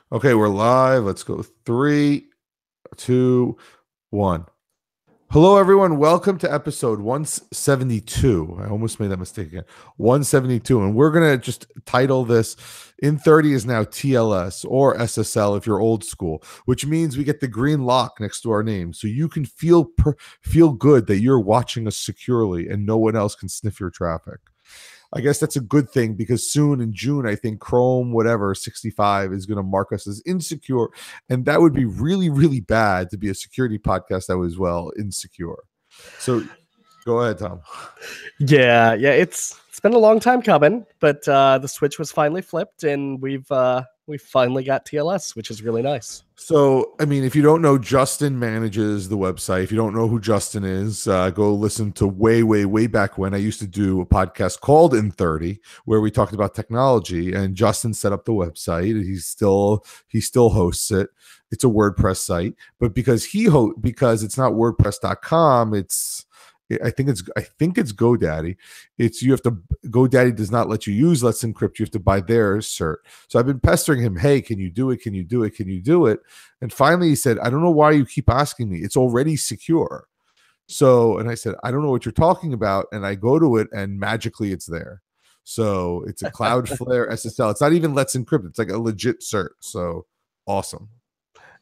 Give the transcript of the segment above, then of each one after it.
Okay, we're live. Let's go. 3, 2, 1. Hello, everyone. Welcome to episode 172. I almost made that mistake again. 172. And we're going to just title this InThirty is now TLS or SSL if you're old school, which means we get the green lock next to our name. So you can feel good that you're watching us securely and no one else can sniff your traffic. I guess that's a good thing because soon in June, I think Chrome, whatever, 65 is going to mark us as insecure. And that would be really, really bad to be a security podcast that was, well, insecure. So go ahead, Tom. Yeah, it's been a long time coming, but the switch was finally flipped and we've finally got TLS, which is really nice. So, I mean, if you don't know, Justin manages the website. If you don't know who Justin is, go listen to way back when I used to do a podcast called InThirty, where we talked about technology. And Justin set up the website. He still hosts it. It's a WordPress site, but because it's not WordPress.com, I think it's GoDaddy. GoDaddy does not let you use Let's Encrypt. You have to buy their cert. So I've been pestering him. Hey, can you do it? Can you do it? Can you do it? And finally he said, I don't know why you keep asking me. It's already secure. So, and I said, I don't know what you're talking about. And I go to it and magically it's there. So it's a Cloudflare SSL. It's not even Let's Encrypt. It's like a legit cert. So awesome.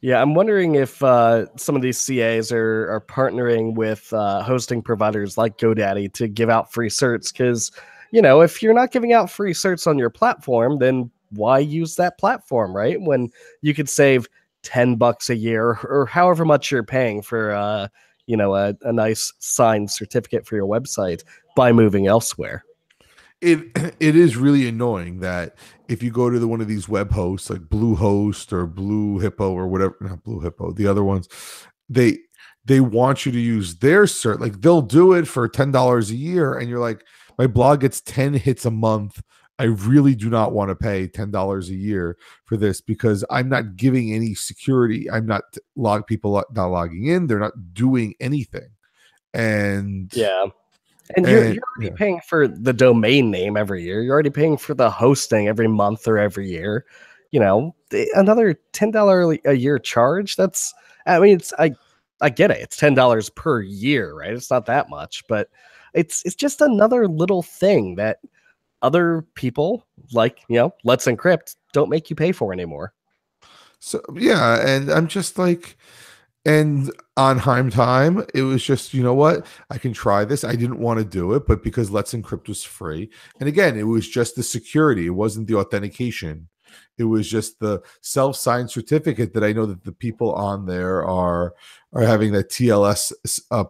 Yeah, I'm wondering if some of these CAs are partnering with hosting providers like GoDaddy to give out free certs. Because, if you're not giving out free certs on your platform, then why use that platform, right? When you could save $10 a year or however much you're paying for, a nice signed certificate for your website by moving elsewhere. It is really annoying that if you go to one of these web hosts like Bluehost or Blue Hippo or whatever, not Blue Hippo, the other ones, they want you to use their cert. Like they'll do it for $10 a year, and you're like, my blog gets 10 hits a month. I really do not want to pay $10 a year for this because I'm not giving any security. I'm not people not logging in. They're not doing anything. And yeah. And you're already paying for the domain name every year. You're already paying for the hosting every month or every year. Another $10 a year charge. I get it. It's $10 per year, right? It's not that much, but it's just another little thing that other people like, Let's Encrypt don't make you pay for anymore. So yeah, and I'm just like, and on Heim time, it was just, you know what? I can try this. I didn't want to do it, but because Let's Encrypt was free. And again, it was just the security. It wasn't the authentication. It was just the self-signed certificate that I know that the people on there are having that TLS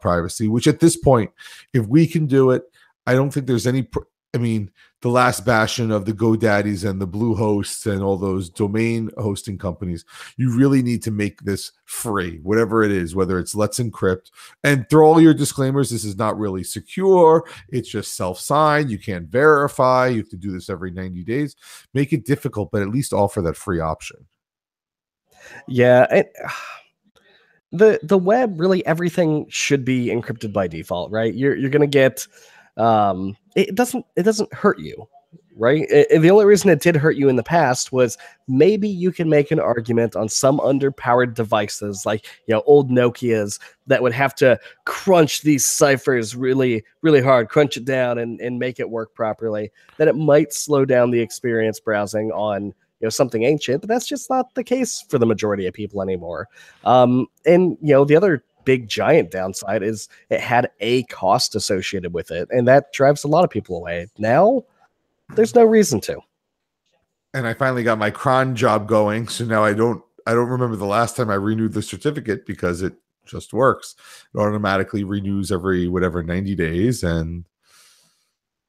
privacy, which at this point, if we can do it, I don't think there's any... the last bastion of the GoDaddies and the Bluehosts and all those domain hosting companies, you really need to make this free, whatever it is, whether it's Let's Encrypt, and throw all your disclaimers. This is not really secure. It's just self-signed. You can't verify. You have to do this every 90 days. Make it difficult, but at least offer that free option. Yeah. The web, really, everything should be encrypted by default, right? You're going to get... it doesn't hurt you, right? And the only reason it did hurt you in the past was maybe you can make an argument on some underpowered devices like old Nokias that would have to crunch these ciphers really hard, crunch it down and make it work properly, that it might slow down the experience browsing on something ancient. But that's just not the case for the majority of people anymore. And the other big giant downside is it had a cost associated with it, and that drives a lot of people away. Now there's no reason to. And I finally got my cron job going, so now I don't remember the last time I renewed the certificate because it just works. It automatically renews every 90 days, and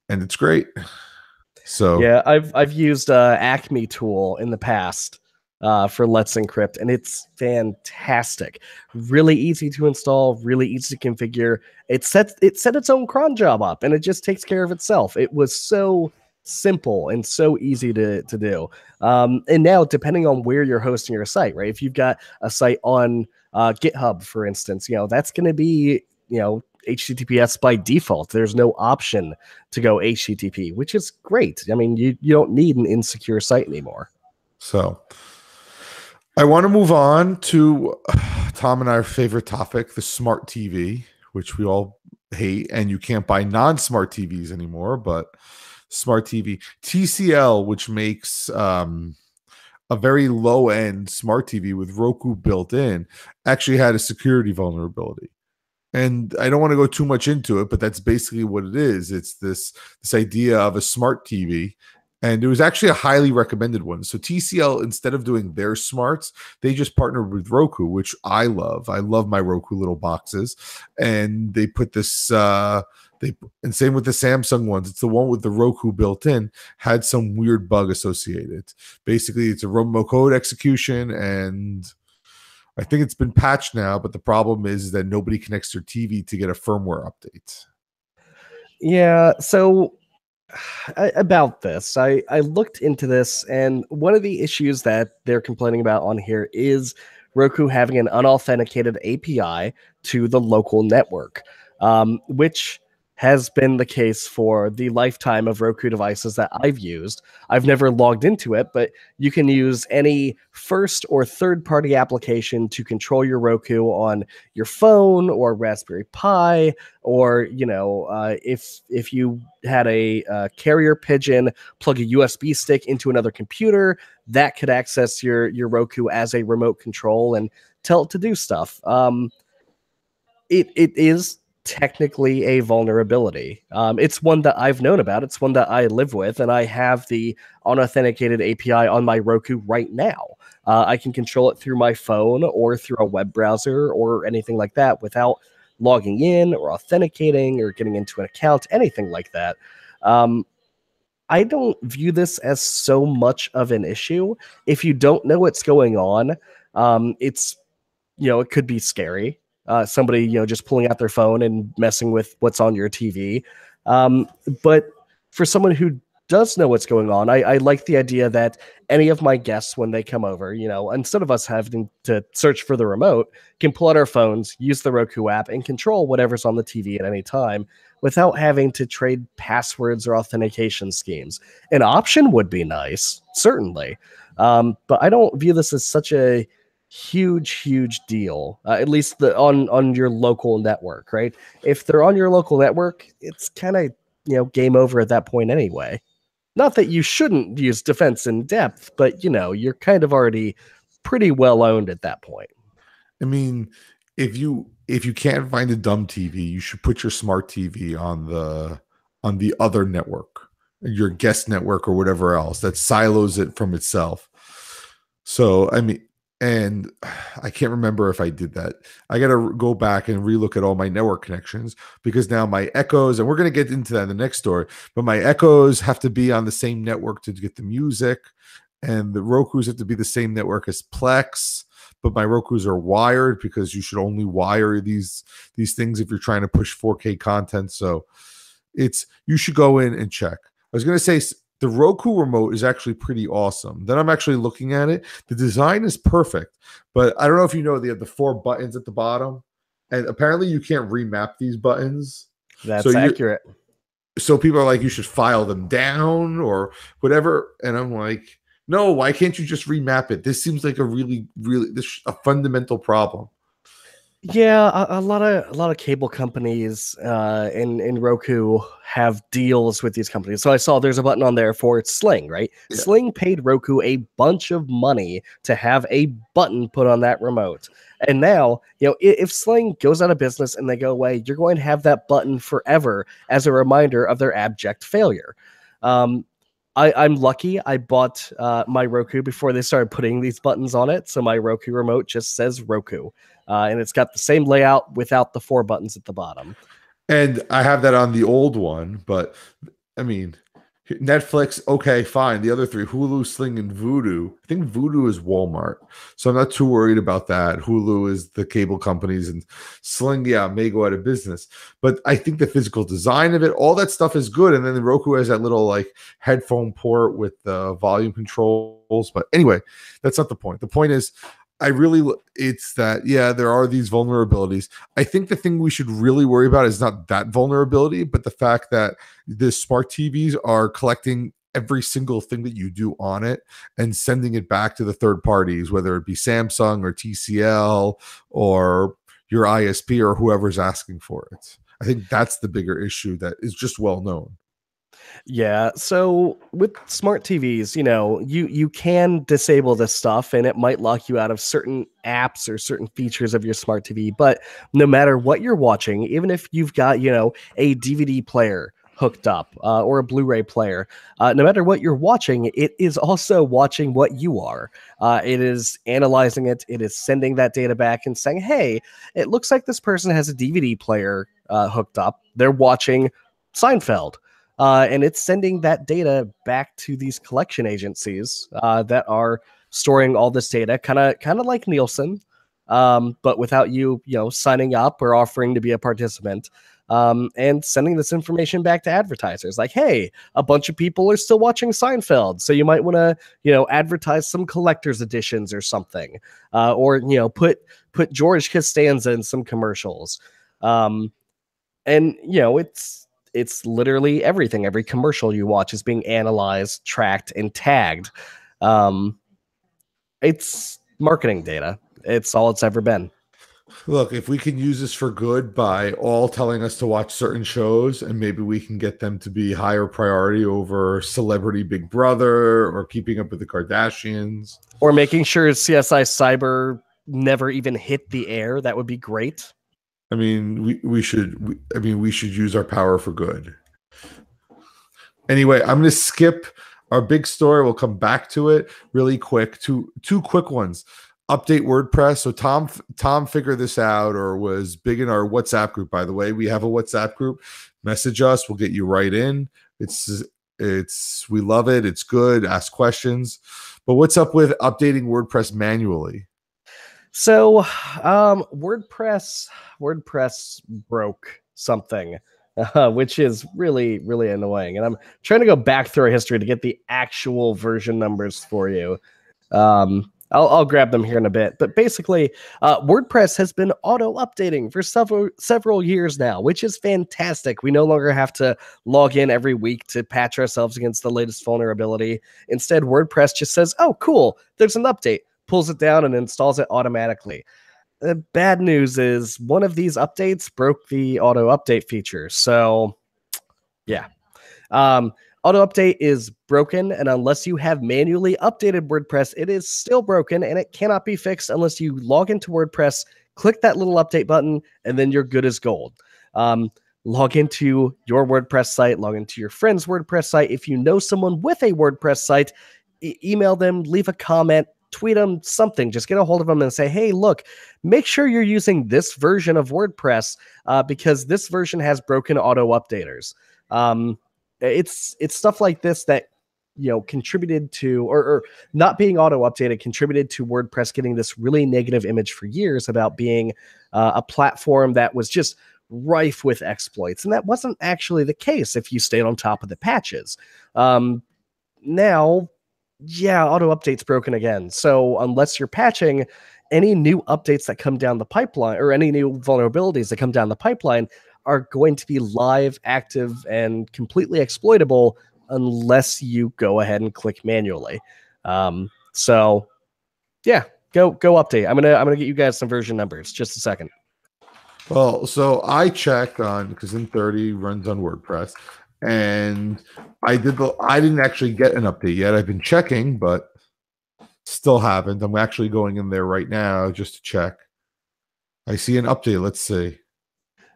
it's great. So yeah, I've used Acme tool in the past for Let's Encrypt, and it's fantastic. Really easy to install, really easy to configure. It set its own cron job up, and it just takes care of itself. It was so simple and so easy to do. And now, depending on where you're hosting your site, right? If you've got a site on GitHub, for instance, that's going to be HTTPS by default. There's no option to go HTTP, which is great. I mean, you don't need an insecure site anymore. So I want to move on to Tom and our favorite topic, the smart TV, which we all hate, and you can't buy non-smart TVs anymore, but smart TV. TCL, which makes a very low-end smart TV with Roku built in, actually had a security vulnerability. And I don't want to go too much into it, but that's basically what it is. It's this idea of a smart TV, and it was actually a highly recommended one. So TCL, instead of doing their smarts, they just partnered with Roku, which I love. I love my Roku little boxes, and they put this. And same with the Samsung ones. It's the one with the Roku built in, had some weird bug associated. Basically, it's a remote code execution, and I think it's been patched now, but the problem is that nobody connects their TV to get a firmware update. Yeah, so about this, I looked into this, and one of the issues that they're complaining about on here is Roku having an unauthenticated API to the local network, which has been the case for the lifetime of Roku devices that I've used. I've never logged into it, but you can use any first or third party application to control your Roku on your phone or Raspberry Pi, or if you had a carrier pigeon, plug a USB stick into another computer, that could access your Roku as a remote control and tell it to do stuff. It is technically a vulnerability. It's one that I've known about. It's one that I live with, and I have the unauthenticated API on my Roku right now. I can control it through my phone or through a web browser or anything like that without logging in or authenticating or getting into an account, anything like that. I don't view this as so much of an issue. If you don't know what's going on, it's it could be scary. Somebody, just pulling out their phone and messing with what's on your TV. But for someone who does know what's going on, I like the idea that any of my guests, when they come over, instead of us having to search for the remote, can pull out our phones, use the Roku app, and control whatever's on the TV at any time without having to trade passwords or authentication schemes. An option would be nice, certainly. But I don't view this as such a huge deal, at least on your local network, right? If they're on your local network, it's kind of game over at that point anyway. Not that you shouldn't use defense in depth, but you're kind of already pretty well owned at that point. I mean, if you can't find a dumb TV, you should put your smart TV on the other network, your guest network or whatever else that silos it from itself. So I mean, and I can't remember if I did that. I got to go back and relook at all my network connections, because now my Echoes, and we're going to get into that in the next story, but my Echoes have to be on the same network to get the music, and the Rokus have to be the same network as Plex, but my Rokus are wired, because you should only wire these things if you're trying to push 4K content. So you should go in and check. I was going to say, the Roku remote is actually pretty awesome. Then I'm actually looking at it. The design is perfect, but I don't know if you know, they have the 4 buttons at the bottom, and apparently you can't remap these buttons. That's accurate. So people are like, you should file them down or whatever. And I'm like, no, why can't you just remap it? This seems like a really a fundamental problem. Yeah, a lot of cable companies in Roku have deals with these companies. So I saw there's a button on there for Sling, right? Yeah. Sling paid Roku a bunch of money to have a button put on that remote. And now, if Sling goes out of business and they go away, you're going to have that button forever as a reminder of their abject failure. I'm lucky I bought my Roku before they started putting these buttons on it. So my Roku remote just says Roku. And it's got the same layout without the 4 buttons at the bottom. And I have that on the old one, but I mean, Netflix, okay, fine. The other 3, Hulu, Sling, and Vudu. I think Vudu is Walmart, so I'm not too worried about that. Hulu is the cable companies, and Sling, yeah, may go out of business. But I think the physical design of it, all that stuff is good. And then the Roku has that little like headphone port with the volume controls. But anyway, that's not the point. The point is, it's that, yeah, there are these vulnerabilities. I think the thing we should really worry about is not that vulnerability, but the fact that the smart TVs are collecting every single thing that you do on it and sending it back to the third parties, whether it be Samsung or TCL or your ISP or whoever's asking for it. I think that's the bigger issue that is just well known. Yeah, so with smart TVs, you can disable this stuff and it might lock you out of certain apps or certain features of your smart TV, but no matter what you're watching, even if you've got, a DVD player hooked up or a Blu-ray player, no matter what you're watching, it is also watching what you are. It is analyzing it, it is sending that data back and saying, hey, it looks like this person has a DVD player hooked up. They're watching Seinfeld. And it's sending that data back to these collection agencies that are storing all this data, kind of like Nielsen, but without you signing up or offering to be a participant, and sending this information back to advertisers. Like, hey, a bunch of people are still watching Seinfeld, so you might want to advertise some collector's editions or something, or put George Costanza in some commercials, and it's literally everything. Every commercial you watch is being analyzed, tracked, and tagged. It's marketing data. It's all it's ever been. Look, if we can use this for good by all telling us to watch certain shows, and maybe we can get them to be higher priority over Celebrity Big Brother or Keeping Up with the Kardashians, or making sure CSI Cyber never even hit the air, that would be great. I mean, we should use our power for good. Anyway, I'm going to skip our big story. We'll come back to it really quick. Two quick ones. Update WordPress. So Tom figured this out, or was big in our WhatsApp group. By the way, we have a WhatsApp group. Message us. We'll get you right in. We love it. It's good. Ask questions. But what's up with updating WordPress manually? So WordPress broke something, which is really, really annoying. And I'm trying to go back through our history to get the actual version numbers for you. I'll grab them here in a bit. But basically, WordPress has been auto-updating for several years now, which is fantastic. We no longer have to log in every week to patch ourselves against the latest vulnerability. Instead, WordPress just says, oh, cool, there's an update. Pulls it down and installs it automatically. The bad news is one of these updates broke the auto update feature. So yeah, auto update is broken. And unless you have manually updated WordPress, it is still broken and it cannot be fixed unless you log into WordPress, click that little update button, and then you're good as gold. Log into your WordPress site, log into your friend's WordPress site. If you know someone with a WordPress site, email them, leave a comment, tweet them, something. Just get a hold of them and say, hey, look, make sure you're using this version of WordPress because this version has broken auto updaters. It's stuff like this that contributed to, or not being auto updated contributed to WordPress getting this really negative image for years about being a platform that was just rife with exploits. And that wasn't actually the case if you stayed on top of the patches. Now, yeah, auto update's broken again. So unless you're patching, any new updates that come down the pipeline or any new vulnerabilities that come down the pipeline are going to be live, active, and completely exploitable unless you go ahead and click manually. So yeah, go update. I'm gonna get you guys some version numbers. Just a second. Well, so I checked on, because InThirty runs on WordPress, and I didn't actually get an update yet. I've been checking, but still haven't. I'm actually going in there right now just to check. I see an update. Let's see.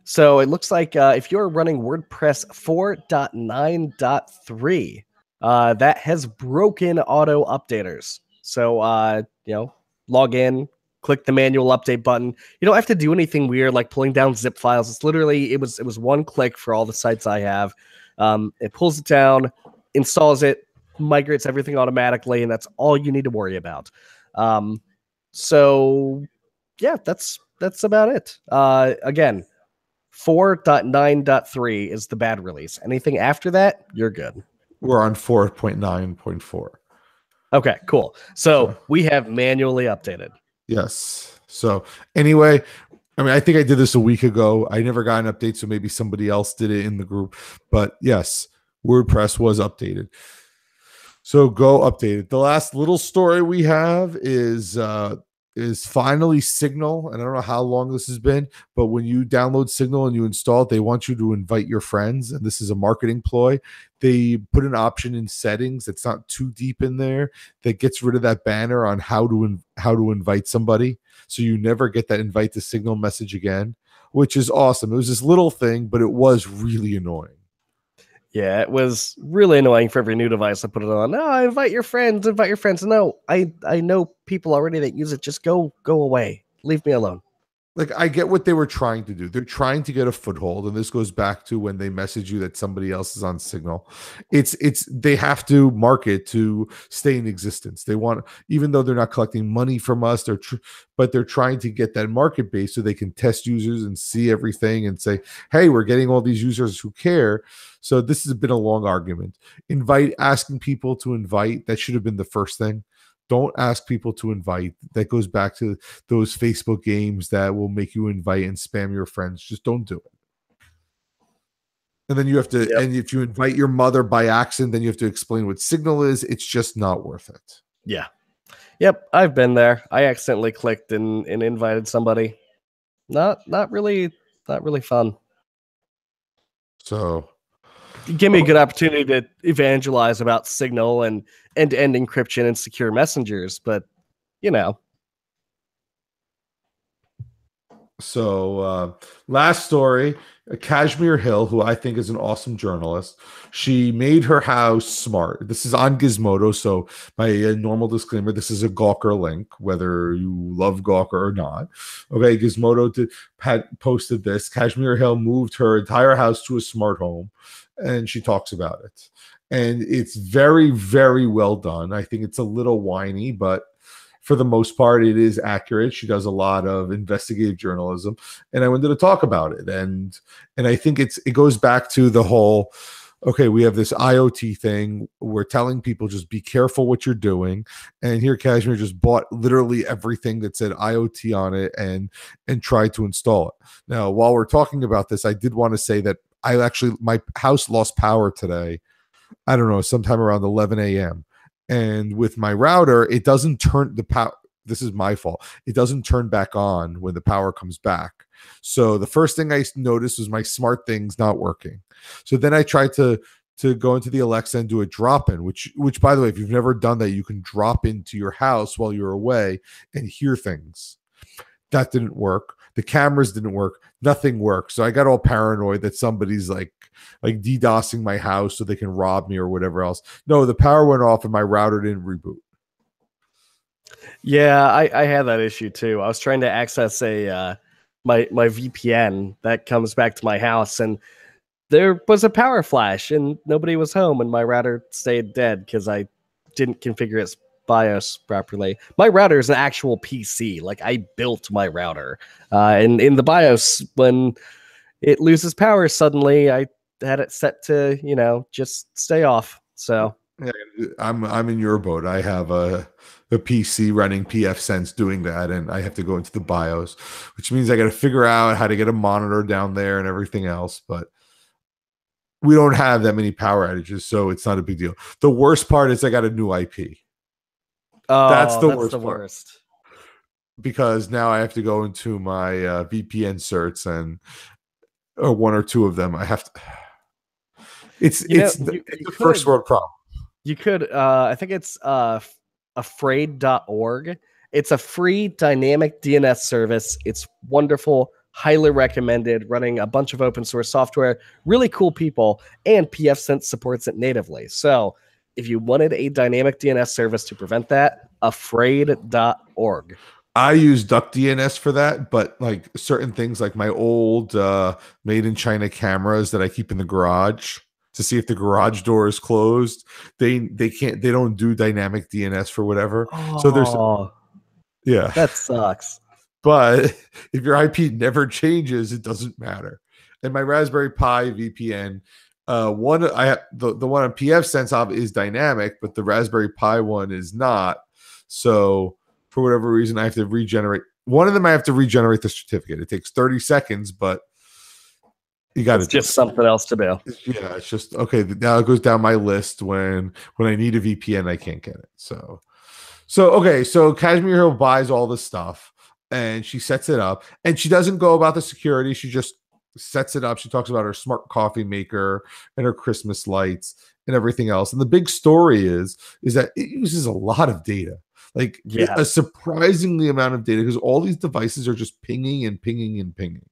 So it looks like if you're running WordPress 4.9.3, that has broken auto updaters. So log in, click the manual update button. You don't have to do anything weird like pulling down zip files. It's literally, it was one click for all the sites I have. It pulls it down, installs it, migrates everything automatically, and that's all you need to worry about. So yeah, that's about it. Again, 4.9.3 is the bad release. Anything after that, you're good. We're on 4.9.4. Okay, cool. So we have manually updated. Yes. So anyway, I mean, I think I did this a week ago. I never got an update, so maybe somebody else did it in the group. But yes, WordPress was updated. So go update it. The last little story we have is finally Signal. And I don't know how long this has been, but when you download Signal and you install it, they want you to invite your friends. And this is a marketing ploy. They put an option in settings that's not too deep in there that gets rid of that banner on how to invite somebody. So you never get that invite to Signal message again, which is awesome. It was this little thing, but it was really annoying. Yeah, it was really annoying for every new device I put it on. No, invite your friends, invite your friends. No, I know people already that use it. Just go away. Leave me alone. Like, I get what they were trying to do. They're trying to get a foothold, and this goes back to when they message you that somebody else is on Signal. It's they have to market to stay in existence. They want, even though they're not collecting money from us, but they're trying to get that market base so they can test users and see everything and say, hey, we're getting all these users who care. So this has been a long argument. Asking people to invite, that should have been the first thing. Don't ask people to invite. That goes back to those Facebook games that will make you invite and spam your friends. Just don't do it. And then you have to, and if you invite your mother by accident, then you have to explain what Signal is. It's just not worth it. Yeah. Yep, I've been there. I accidentally clicked and invited somebody. Not really fun. So give me a good opportunity to evangelize about Signal and end-to-end encryption and secure messengers, but So last story, Kashmir Hill, who I think is an awesome journalist, she made her house smart. This is on Gizmodo, so my normal disclaimer, this is a Gawker link, whether you love Gawker or not. Okay, Gizmodo had posted this. Kashmir Hill moved her entire house to a smart home, and she talks about it. And it's very, very well done. I think it's a little whiny, but for the most part, it is accurate. She does a lot of investigative journalism, and I wanted to talk about it. And I think it goes back to the whole, okay, we have this IoT thing. We're telling people just be careful what you're doing. And here, Kashmir just bought literally everything that said IoT on it and tried to install it. Now, while we're talking about this, I did want to say that my house lost power today. I don't know, sometime around 11 a.m. And with my router, it doesn't turn the power. This is my fault. It doesn't turn back on when the power comes back. So the first thing I noticed was my smart things not working. So then I tried to go into the Alexa and do a drop-in, which by the way, if you've never done that, you can drop into your house while you're away and hear things. That didn't work. The cameras didn't work. Nothing worked. So I got all paranoid that somebody's like DDoSing my house so they can rob me or whatever else. No, the power went off and my router didn't reboot. Yeah, I had that issue too. I was trying to access my VPN that comes back to my house, and there was a power flash and nobody was home, and my router stayed dead because I didn't configure its BIOS properly. My router is an actual PC. Like, I built my router. And in the BIOS, when it loses power suddenly, I had it set to, just stay off. So yeah, I'm in your boat. I have a PC running pfSense doing that, and I have to go into the BIOS, which means I got to figure out how to get a monitor down there and everything else. But we don't have that many power outages, so it's not a big deal. The worst part is I got a new IP. Oh, that's the worst. Because now I have to go into my VPN certs, and one or two of them I have to. It's the first world problem. You could, I think it's afraid.org. It's a free dynamic DNS service. It's wonderful, highly recommended, running a bunch of open source software, really cool people, and pfSense supports it natively. So if you wanted a dynamic DNS service to prevent that, afraid.org. I use DuckDNS for that, but like certain things like my old made in China cameras that I keep in the garage to see if the garage door is closed, they don't do dynamic DNS for whatever. So there's that sucks. But if your IP never changes, it doesn't matter. And my Raspberry Pi VPN, the one on pfSense is dynamic, but the Raspberry Pi one is not. So for whatever reason, I have to regenerate one of them. I have to regenerate the certificate. It takes 30 seconds, but You got to It's do just something else to do. it. Yeah, it's just okay. Now it goes down my list when I need a VPN, I can't get it. So okay, so Kashmir Hill buys all this stuff and she sets it up, and she doesn't go about the security. She just sets it up. She talks about her smart coffee maker and her Christmas lights and everything else. And the big story is that it uses a lot of data, like Yeah. a surprisingly amount of data, because all these devices are just pinging and pinging and pinging.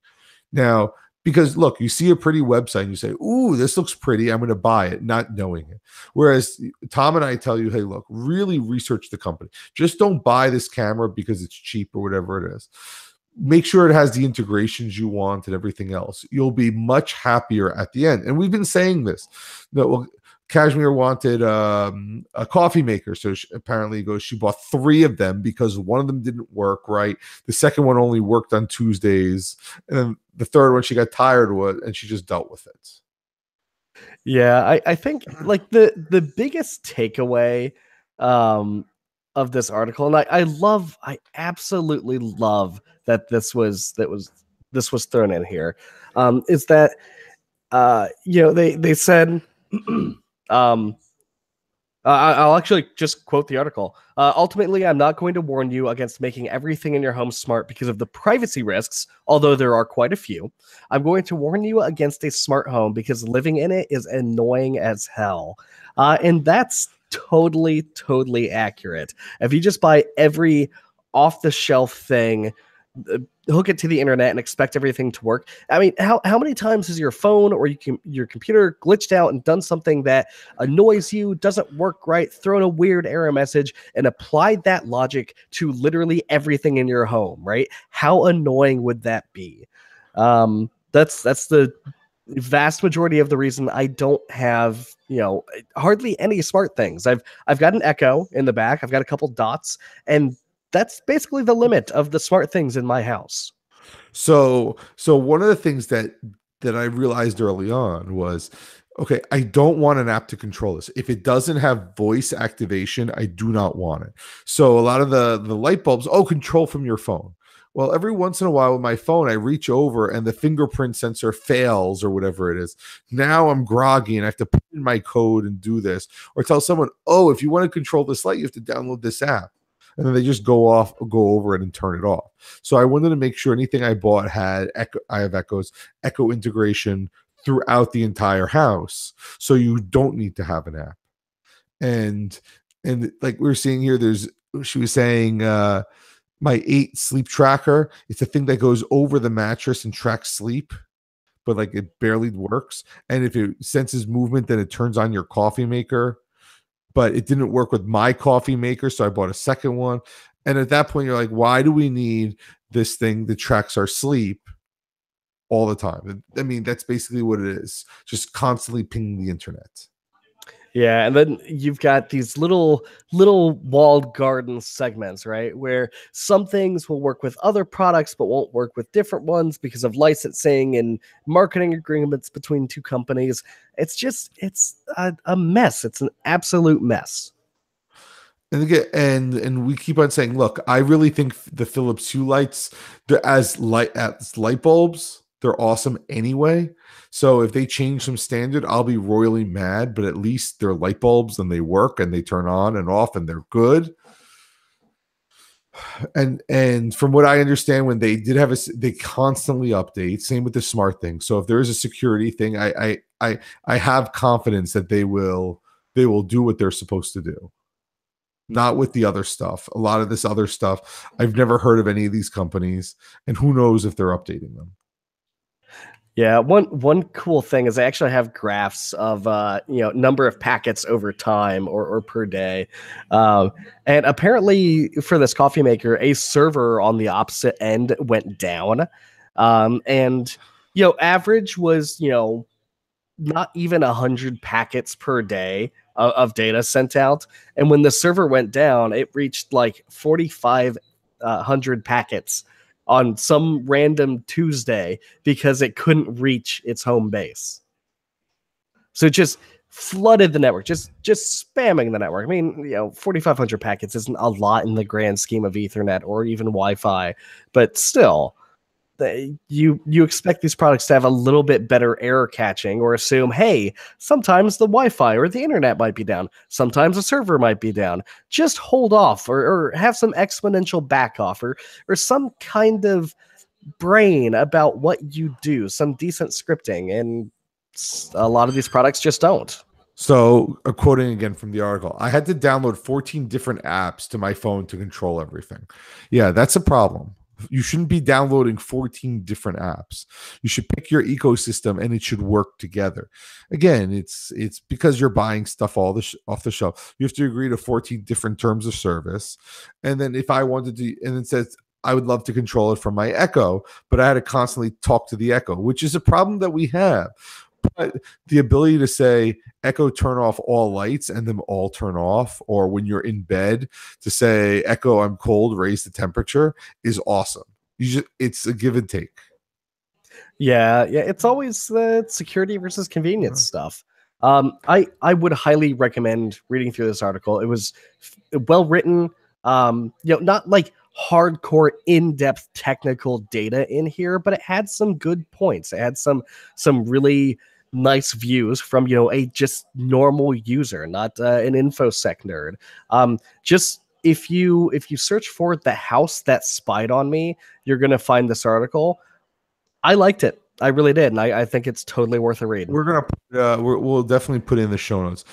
Now, because look, you see a pretty website and you say, "Ooh, this looks pretty. I'm going to buy it," not knowing it. Whereas Tom and I tell you, "Hey, look, really research the company. Just don't buy this camera because it's cheap or whatever it is. Make sure it has the integrations you want and everything else. You'll be much happier at the end." And we've been saying this. No, well, Kashmir wanted a coffee maker, so apparently goes. She bought 3 of them because one of them didn't work right. The second one only worked on Tuesdays, and then the third one she got tired with, and she just dealt with it. Yeah, I think like the biggest takeaway of this article, and I absolutely love that this was thrown in here, is that they said um I'll actually just quote the article. Ultimately, I'm not going to warn you against making everything in your home smart because of the privacy risks, although there are quite a few. I'm going to warn you against a smart home because living in it is annoying as hell. And that's totally accurate. If you just buy every off the shelf thing, hook it to the internet and expect everything to work. I mean, how many times has your phone or your computer glitched out and done something that annoys you, doesn't work right, thrown a weird error message, and applied that logic to literally everything in your home, right? How annoying would that be? That's the vast majority of the reason I don't have, hardly any smart things. I've got an Echo in the back. I've got a couple dots, and that's basically the limit of the smart things in my house. So one of the things that I realized early on was, okay, I don't want an app to control this. If it doesn't have voice activation, I do not want it. So a lot of the light bulbs, control from your phone. Well, every once in a while with my phone, I reach over and the fingerprint sensor fails or whatever it is. Now I'm groggy and I have to put in my code and do this, or tell someone, "Oh, if you want to control this light, you have to download this app." And then they just go over it and turn it off. So I wanted to make sure anything I bought had Echo. I have Echo integration throughout the entire house, so you don't need to have an app. And like we were seeing here, she was saying my 8 sleep tracker. It's a thing that goes over the mattress and tracks sleep, but like it barely works. And if it senses movement, then it turns on your coffee maker. But it didn't work with my coffee maker, so I bought a second one. And at that point, you're like, why do we need this thing that tracks our sleep all the time? I mean, that's basically what it is, just constantly pinging the internet. Yeah, and then you've got these little walled garden segments, right? Where some things will work with other products but won't work with different ones because of licensing and marketing agreements between two companies. It's a mess. It's an absolute mess. And again, and we keep on saying, look, I really think the Philips Hue lights, they're as light bulbs, they're awesome anyway. So if they change some standard, I'll be royally mad. But at least they're light bulbs and they work and they turn on and off and they're good. And from what I understand, when they did have they constantly update. Same with the smart thing. So if there is a security thing, I have confidence that they will do what they're supposed to do. Not with the other stuff. A lot of this other stuff, I've never heard of any of these companies, and who knows if they're updating them. Yeah, one cool thing is I actually have graphs of number of packets over time or per day, and apparently for this coffee maker, a server on the opposite end went down, and average was not even 100 packets per day of data sent out, and when the server went down, it reached like 4,500 packets on some random Tuesday because it couldn't reach its home base. So it just flooded the network, just spamming the network. I mean, 4,500 packets isn't a lot in the grand scheme of Ethernet or even Wi-Fi, but still, you expect these products to have a little bit better error catching, or assume, hey, sometimes the Wi-Fi or the internet might be down, sometimes a server might be down. Just hold off, or have some exponential back off, or some kind of brain about what you do, some decent scripting, and a lot of these products just don't. So, quoting again from the article, I had to download 14 different apps to my phone to control everything. Yeah, that's a problem. You shouldn't be downloading 14 different apps. You should pick your ecosystem and it should work together. Again, it's because you're buying stuff off the shelf. You have to agree to 14 different terms of service. And then if I wanted to, and it says I would love to control it from my Echo, but I had to constantly talk to the Echo, which is a problem that we have. But the ability to say Echo turn off all lights and them all turn off, or when you're in bed to say Echo I'm cold, raise the temperature, is awesome. It's a give and take. Yeah, it's always the security versus convenience stuff. I would highly recommend reading through this article. It was well written. Not like hardcore in-depth technical data in here, but it had some good points. It had some really nice views from a just normal user, not an infosec nerd. Just if you search for the house that spied on me, you're gonna find this article. I liked it. I really did, and I think it's totally worth a read. We're gonna we'll definitely put it in the show notes.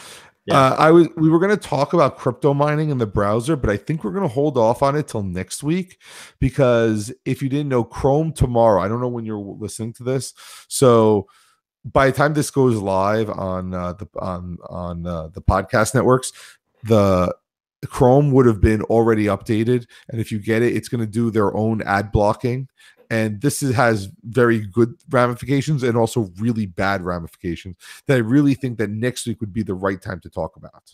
Yeah. We were going to talk about crypto mining in the browser, but I think we're going to hold off on it till next week, because if you didn't know, Chrome tomorrow, I don't know when you're listening to this, so by the time this goes live on the podcast networks, the Chrome would have been already updated, and if you get it, it's going to do their own ad blocking. And this has very good ramifications and also really bad ramifications that I really think that next week would be the right time to talk about.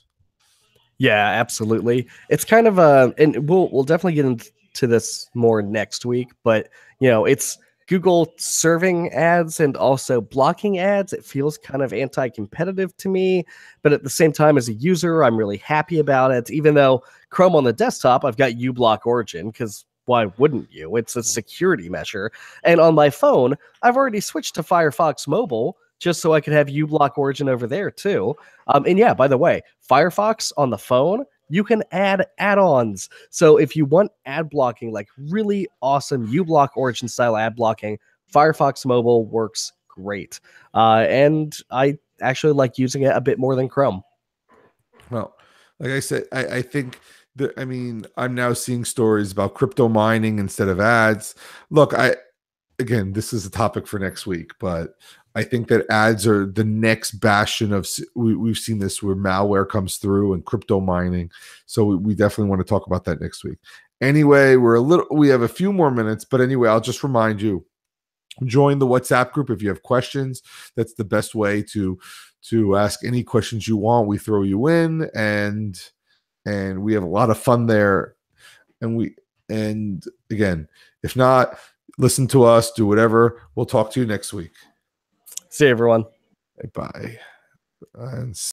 Yeah, absolutely. It's kind of and we'll definitely get into this more next week, but it's Google serving ads and also blocking ads. It feels kind of anti-competitive to me, but at the same time, as a user, I'm really happy about it. Even though Chrome on the desktop, I've got uBlock Origin, because why wouldn't you? It's a security measure. And on my phone, I've already switched to Firefox Mobile just so I could have uBlock Origin over there too. And yeah, by the way, Firefox on the phone, you can add add-ons. So if you want ad blocking, like really awesome uBlock Origin style ad blocking, Firefox Mobile works great. And I actually like using it a bit more than Chrome. Well, like I said, I think I'm now seeing stories about crypto mining instead of ads. Look, again, this is a topic for next week, but I think that ads are the next bastion of, we've seen this where malware comes through and crypto mining. So we definitely want to talk about that next week. Anyway, we have a few more minutes, but anyway, I'll just remind you, join the WhatsApp group if you have questions. That's the best way to ask any questions you want. We throw you in, and we have a lot of fun there. And again, if not, listen to us, do whatever. We'll talk to you next week. See you, everyone. Bye. And